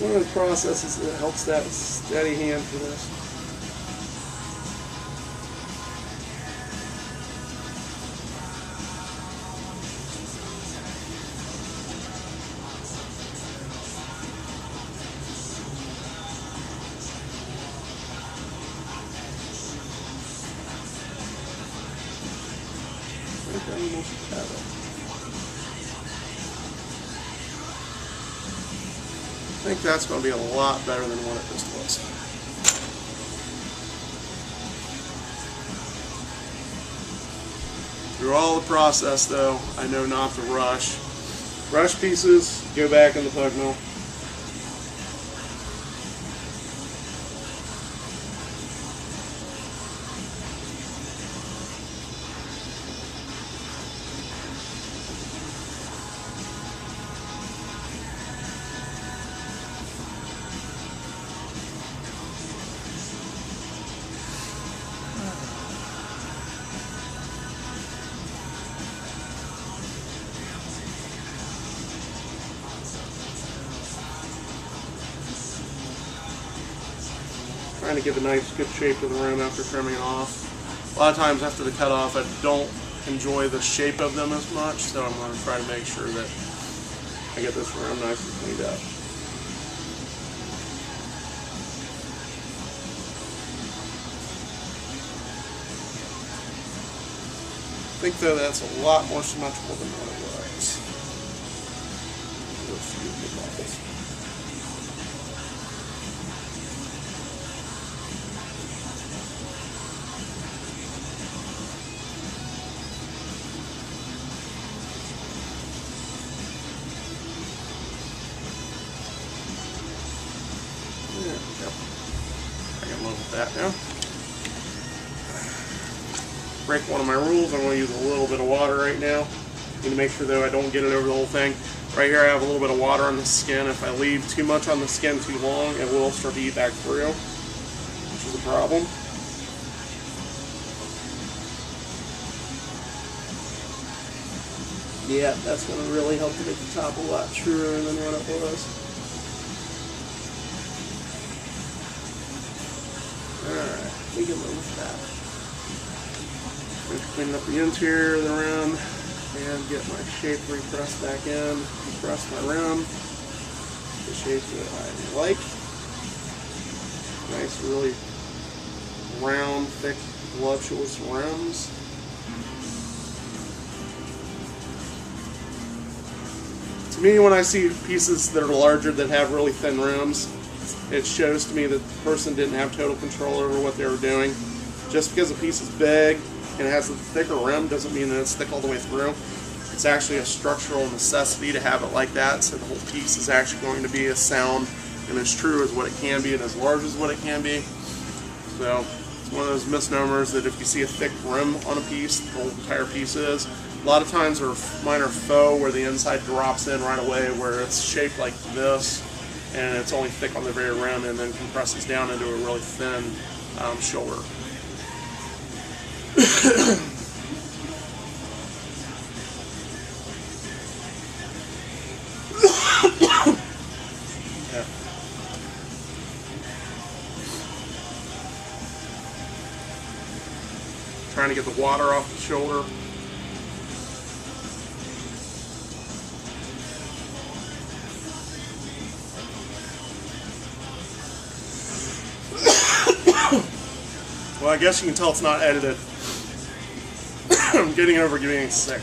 One of the processes that helps that steady hand for this. I think that's going to be a lot better than what it just was. Through all the process though, I know not to rush. Rush pieces, go back in the pug mill. Trying to give a nice good shape to the rim after trimming it off. A lot of times after the cut off I don't enjoy the shape of them as much, so I'm going to try to make sure that I get this rim nice and cleaned up. I think though that's a lot more symmetrical than what it was. A few of the bubbles. I can live with that now. Break one of my rules. I'm going to use a little bit of water right now. Need to make sure though I don't get it over the whole thing. Right here I have a little bit of water on the skin. If I leave too much on the skin too long, it will start to eat back through, which is a problem. Yeah, that's going to really help to make the top a lot truer than what it was. Alright, we can live with that. I'm going to clean up the interior of the rim and get my shape repressed back in. Repress my rim, the shape that I like. Nice, really round, thick, voluptuous rims. To me, when I see pieces that are larger that have really thin rims, it shows to me that the person didn't have total control over what they were doing. Just because a piece is big and it has a thicker rim doesn't mean that it's thick all the way through. It's actually a structural necessity to have it like that, so the whole piece is actually going to be as sound and as true as what it can be and as large as what it can be. So it's one of those misnomers that if you see a thick rim on a piece, the whole entire piece is. A lot of times mine are faux, where the inside drops in right away, where it's shaped like this and it's only thick on the very rim and then compresses down into a really thin shoulder. Yeah. Trying to get the water off the shoulder. Well, I guess you can tell it's not edited. I'm getting over getting sick.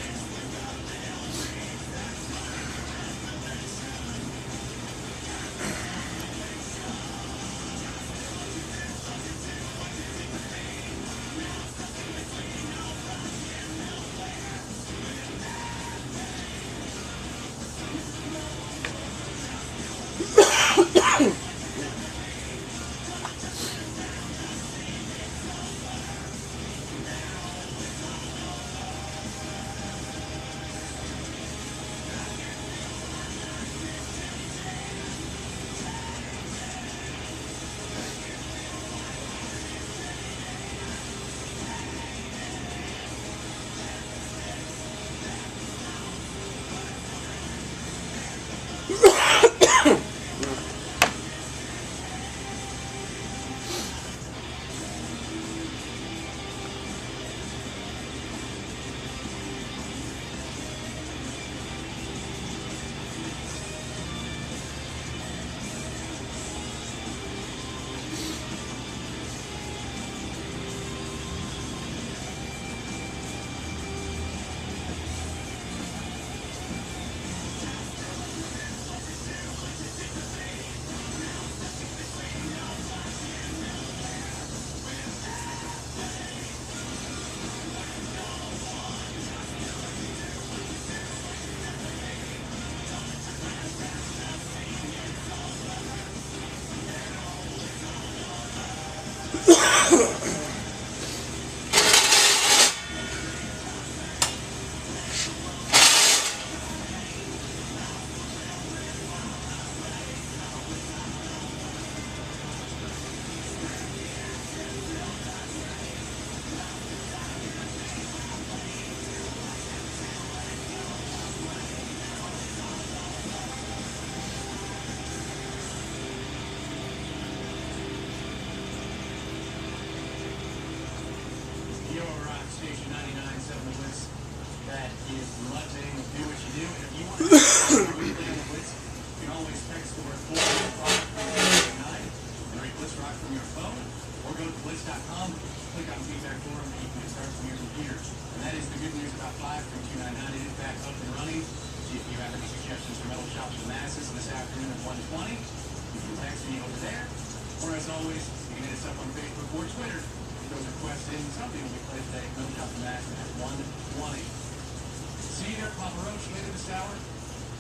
Station 99.7 The Blitz. That is Mudvayne. Do what you do. And if you want to replay on The Blitz, you can always text the word 4 and read Blitz Rock from your phone, or go to blitz.com, click on feedback forum, and you can get started from your computer. And that is the good news about 5 from 299. It is back up and running. If you have any suggestions for metal shops for masses this afternoon at 1:20, you can text me over there. Or as always, you can hit us up on Facebook or Twitter. Those requests in, something will be played today. Metal Shop and Mass at 1:20. See you there, Papa Roach, later this hour.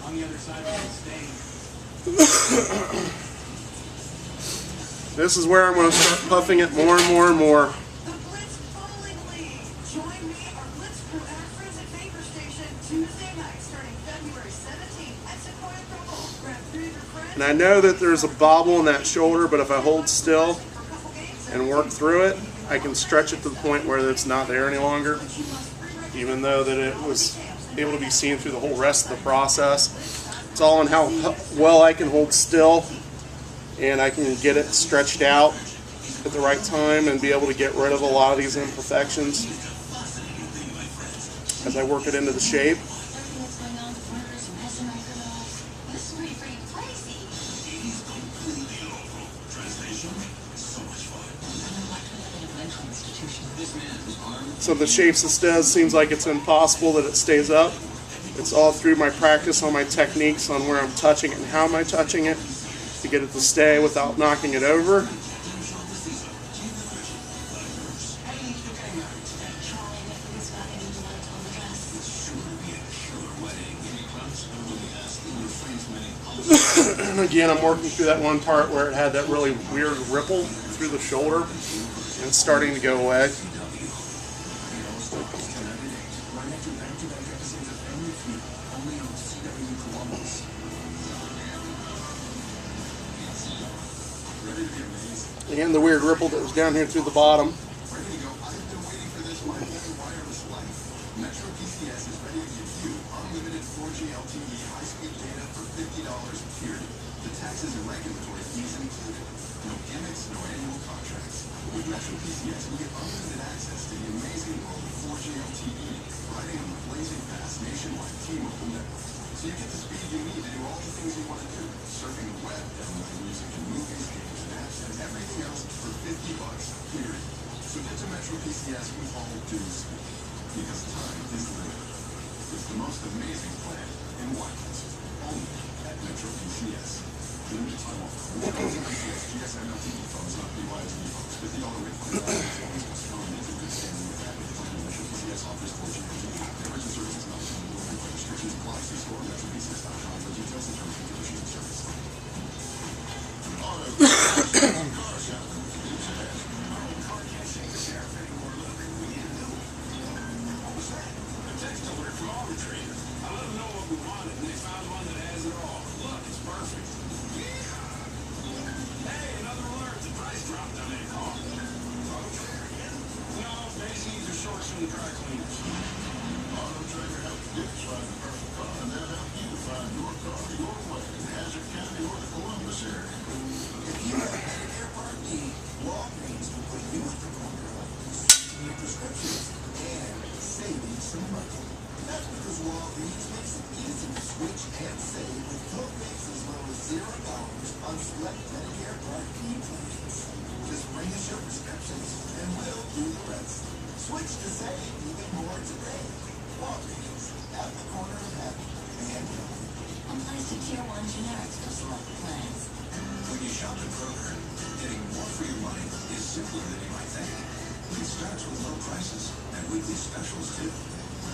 On the other side of the stage. This is where I'm going to start puffing it more and more and more. The Blitz Bowling League. Join me, our Blitz crew at Friends Vapor Station Tuesday night, starting February 17th at Sequoia Crumble. Grab 3 of your friends. And I know that there's a bobble in that shoulder, but if I hold still and work through it, I can stretch it to the point where it's not there any longer, even though that it was able to be seen through the whole rest of the process. It's all in how well I can hold still, and I can get it stretched out at the right time and be able to get rid of a lot of these imperfections as I work it into the shape. So the shapes this does seems like it's impossible that it stays up. It's all through my practice on my techniques on where I'm touching it and how am I touching it to get it to stay without knocking it over. And again, I'm working through that one part where it had that really weird ripple through the shoulder, and it's starting to go away. And the weird ripple that was down here through the bottom. So you get the speed you need to do all the things you want to do. Surfing the web, downloading music and movies, games and apps, and everything else for $50, period. So get to Metro PCS with all due speed. Because time is limited. It's the most amazing plan in wireless. Only at Metro PCS. Limited time offer. Metro PCS GSM LTE phones, not BYOD phones. $50 rate plan. Must phone into good standing with that. Plan Metro PCS offers 4G LTE. Average and services not restrictions apply. See store MetroPCS.com for details and terms and conditions of service. Text alert from All Retriever. I let them know what we wanted, and they found one that has it all. Look, it's perfect. Hey, another alert. The price dropped on that car. No, Macy, these are shorts from the dry cleaners. Auto Trader helps you find the perfect car, and they'll help you find your car your way in Hazard County or the Columbus area. If you have Medicare Part D, Walgreens will put you at the corner of your prescriptions and saving some money. That's because Walgreens makes it easy to switch and save with co-pays as low as $0 on select Medicare Part D plans. Just bring us your prescriptions and we'll do the rest. Switch to save even more today. Walgreens, at the corner of happy and healthy. Applies to Tier 1 generics for select plans. When you shop at Kroger, getting more for your money is simpler than you might think. It starts with low prices and weekly specials too.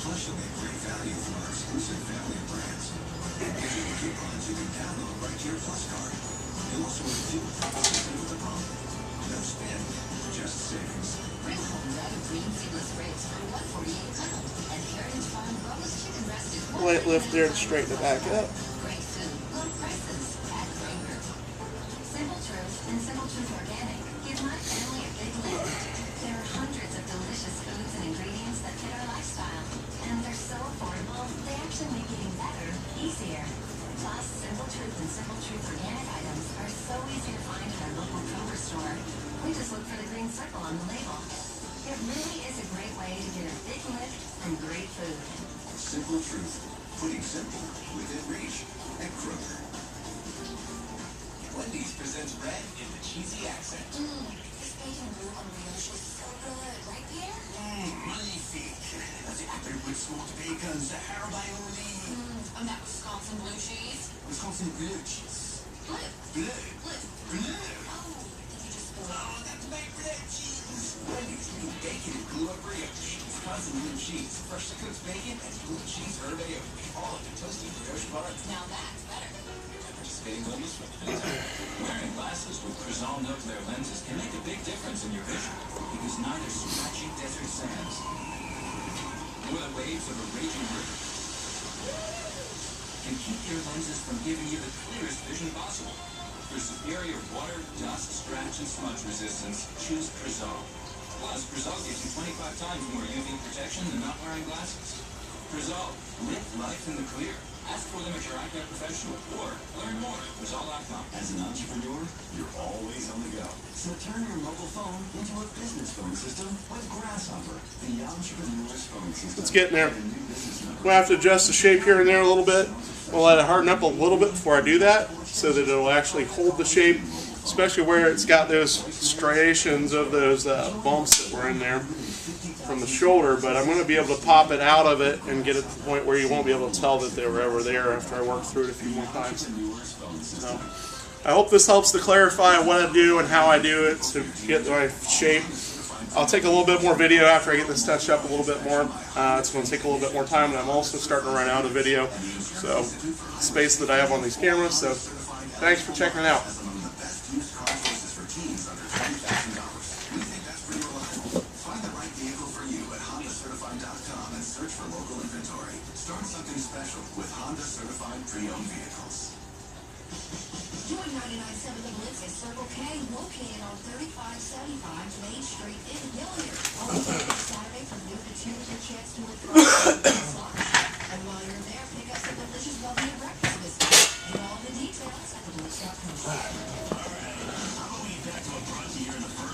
Plus you'll get great value from our exclusive family of brands. And digital coupons you can download right to your Plus card. You'll also receive 50% of the promo. No spend, just savings. Bring home red green seedless grapes for $1.48 a pound. And Heritage Farm boneless chicken breast is Light lift there to straighten it back up. Great food, low prices at Kroger. Simple Truth and Simple Truth Organic give my family a big lift. There are hundreds of delicious foods and ingredients that fit our lifestyle. And they're so affordable, they actually make eating better easier. Plus, Simple Truth and Simple Truth Organic items are so easy to find at our local Kroger store. We just look for the green circle on the label. It really is a great way to get a big lift from great food. Simple Truth. Putting simple within reach at Kroger. Wendy's presents red in the cheesy accent. This bacon blue on brioche is so good, right, Pierre? Magnifique. The apple with smoked bacon, Sahara by Oli. And that Wisconsin blue cheese? Wisconsin blue cheese. Blue. Bleu. Blue. Bleu. Oh, did you just spoil Oh, that's my red cheese. Wendy's new bacon and glue up brioche. Wisconsin blue cheese, freshly cooked bacon, and blue cheese herb aioli. All in a toasty brioche bun. Now that's better. Participating Wendy's with wearing glasses with Crizal No Glare lenses can make a big difference in your vision because neither scratchy desert sands nor the waves of a raging river can keep your lenses from giving you the clearest vision possible. For superior water, dust, scratch, and smudge resistance, choose Crizal. Plus, Crizal gives you 25 times more UV protection than not wearing glasses. Crizal, live life in the clear. Ask for them at your eye care professional or learn more at Crizal.com. As an entrepreneur, you're always on the go. So turn your mobile phone into a business phone system with Grasshopper, the entrepreneur's phone system. It's getting there. Get a new business number. We'll have to adjust the shape here and there a little bit. We'll let it harden up a little bit before I do that so that it'll actually hold the shape, especially where it's got those striations of those bumps that were in there from the shoulder. But I'm going to be able to pop it out of it and get it to the point where you won't be able to tell that they were ever there after I work through it a few more times. Entrepreneur's phone system. So, I hope this helps to clarify what I do and how I do it to get my shape. I'll take a little bit more video after I get this touched up a little bit more. It's going to take a little bit more time, and I'm also starting to run out of video, so space that I have on these cameras. So thanks for checking it out. Among the best used car choices for teens under $20,000. We think that's pretty reliable. Find the right vehicle for you at HondaCertified.com and search for local inventory. Start something special with Honda Certified Pre-Owned Vehicles. Join 99.7 The Blitz at Circle K, located on 3575 Main Street in Hilliard. Open Saturday from noon to 2 with your chance to win slots. And while you're there, pick up some delicious bubbly and breakfast biscuits. And all the details at theblitz.com. How about we back to a brought to you in the first